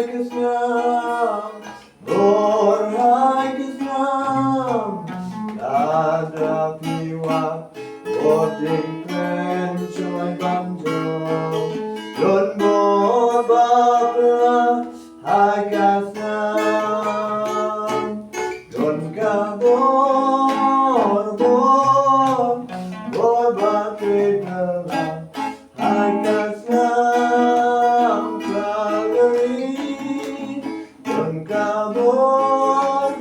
Kesam, wrai Kesam, ada piwa, jing pen choy ban jong, don bo ba pla hai Kesam, don ka bor ba tre pla hai Kesam, kalari, don ka bor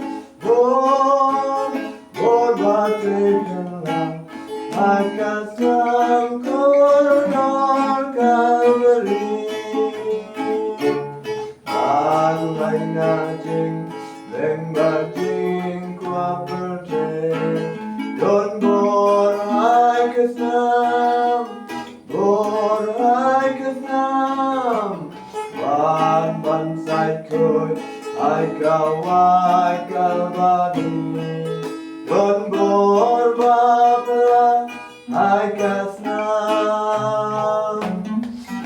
ba tre pla hai Kesam, koronor kalari. An lai na jing, leng ba jing qua per te, don bor hai Kesam, ban sai khơi, hai kawai kalbani, don bor ba pla hai Kesam,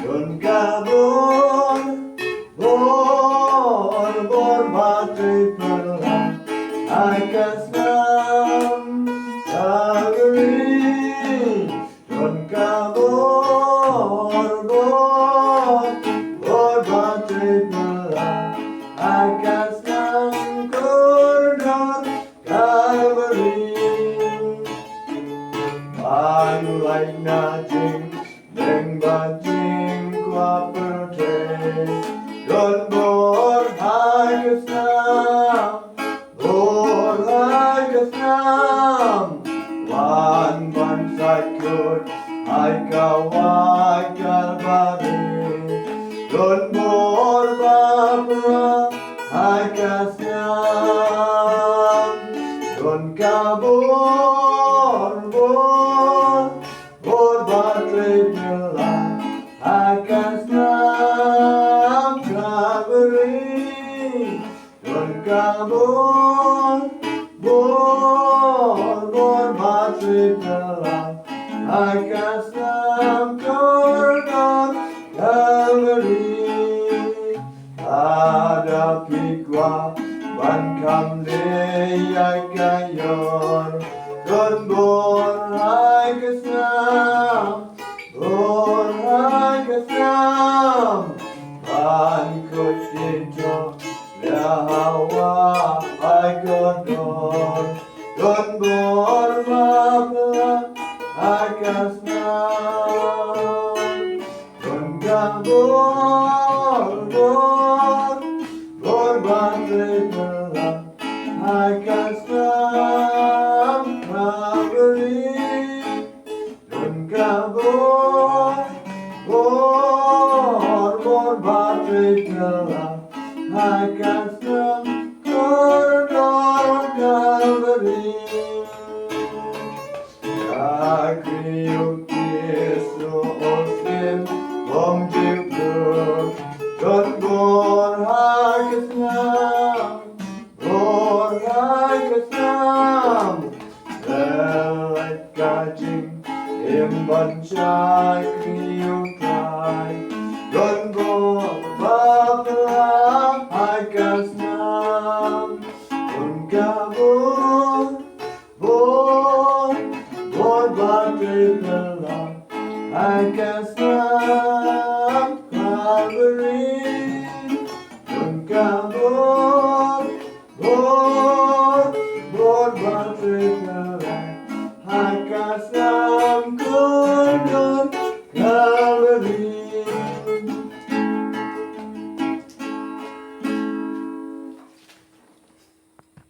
don ka bor ba tre pla hai Kesam, kalari, don ka bor ba tre pla hai Kesam, koronor kalari. Ban lai na jing, leng ba jing qua per te, don bor hai Kesam, ban sai khơi, hai kawai kalbani, don bor ba pla hai Kesam, don ka bor ba tre pla hai Kesam, kalari, don ka bor ba tre pla hai Kesam, koronor kalari. Ada pikwa ban kam le ai kayor, don bor hai Kesam, ban kutito le hawa ai kodor, don bor ba pla hai Kesam, don ka bor ba tre pla hai Kesam, kalari, don ka bor ba tre pla hai Kesam, koronor kalari. Kriyo osin bom jipur, don bor hai Kesam, lelai ka jing, im ban chai kriyo kai, don bor ba pla hai Kesam, don ka bor ba tre pla hai Kesam, kalari, don ka bor ba tre pla hai Kesam, koronor kalari.